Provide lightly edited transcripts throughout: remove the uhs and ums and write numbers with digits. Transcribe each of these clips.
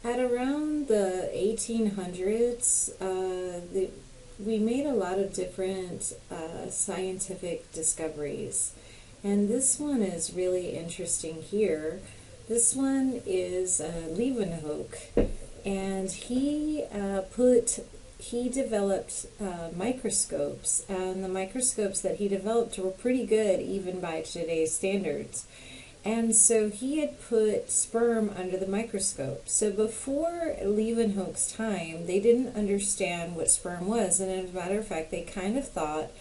At around the 1800s, we made a lot of different scientific discoveries. And this one is really interesting here. This one is Leeuwenhoek, and he developed microscopes, and the microscopes that he developed were pretty good even by today's standards. And so he had put sperm under the microscope. So before Leeuwenhoek's time, they didn't understand what sperm was. And as a matter of fact, they kind of thought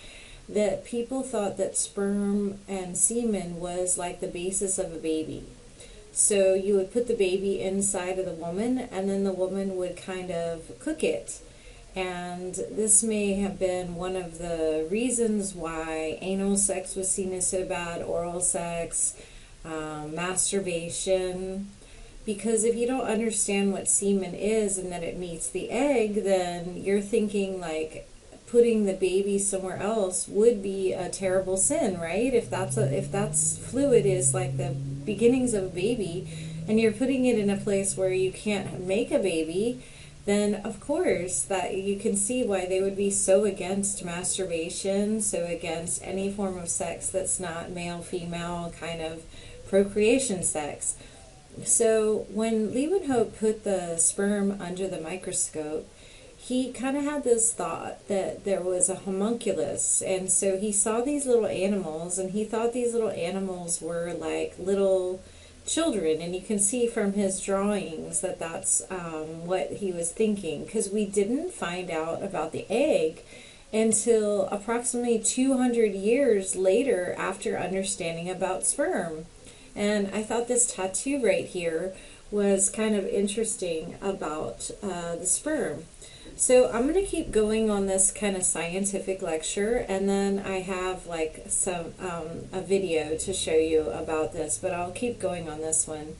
that people thought that sperm and semen was like the basis of a baby. So you would put the baby inside of the woman, and then the woman would kind of cook it. And this may have been one of the reasons why anal sex was seen as so bad, oral sex, masturbation, because if you don't understand what semen is and that it meets the egg, then you're thinking like putting the baby somewhere else would be a terrible sin, right? If that's fluid is like the beginnings of a baby, and you're putting it in a place where you can't make a baby, then of course that you can see why they would be so against masturbation, so against any form of sex that's not male-female kind of procreation sex. So when Leeuwenhoek put the sperm under the microscope, he kind of had this thought that there was a homunculus, and so he saw these little animals, and he thought these little animals were like little children, and you can see from his drawings that that's what he was thinking, because we didn't find out about the egg until approximately 200 years later after understanding about sperm. And I thought this tattoo right here was kind of interesting about the sperm. So I'm going to keep going on this kind of scientific lecture, and then I have like some a video to show you about this, but I'll keep going on this one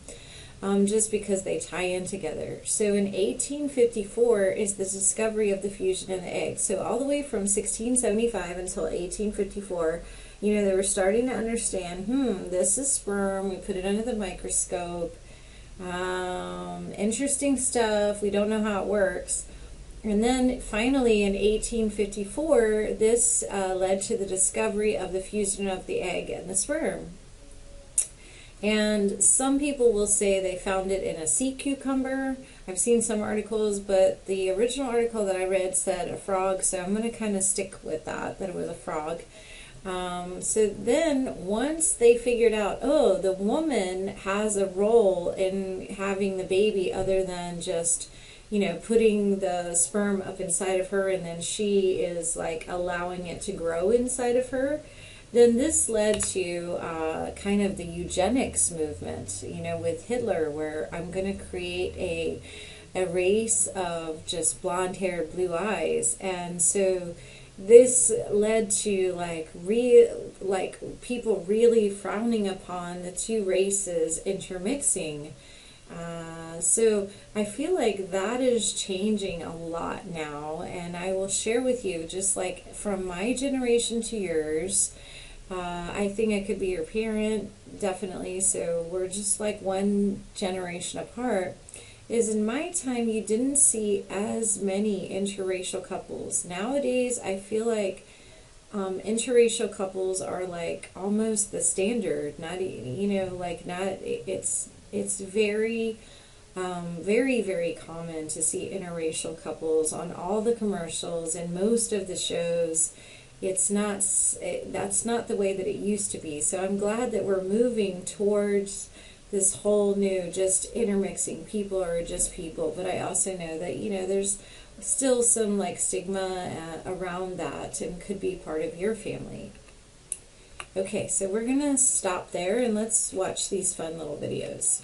just because they tie in together. So in 1854 is the discovery of the fusion of the egg. So all the way from 1675 until 1854, you know, they were starting to understand, this is sperm, we put it under the microscope, interesting stuff, we don't know how it works. And then finally in 1854, this led to the discovery of the fusion of the egg and the sperm. And some people will say they found it in a sea cucumber. I've seen some articles, but the original article that I read said a frog, so I'm going to kind of stick with that it was a frog. So then once they figured out, oh, the woman has a role in having the baby other than just, you know, putting the sperm up inside of her and then she is like allowing it to grow inside of her, then this led to kind of the eugenics movement, you know, with Hitler, where I'm going to create a race of just blonde-haired, blue eyes. And so this led to like people really frowning upon the two races intermixing. So I feel like that is changing a lot now, and I will share with you, just like from my generation to yours, I think I could be your parent, definitely, so we're just like one generation apart, is in my time you didn't see as many interracial couples. Nowadays I feel like interracial couples are like almost the standard, not, you know, like not, it's very very common to see interracial couples on all the commercials and most of the shows. It's not, that's not the way that it used to be. So I'm glad that we're moving towards this whole new just intermixing. People are just people, but I also know that, you know, there's still some like stigma around that and could be part of your family. Okay, so we're gonna stop there and let's watch these fun little videos.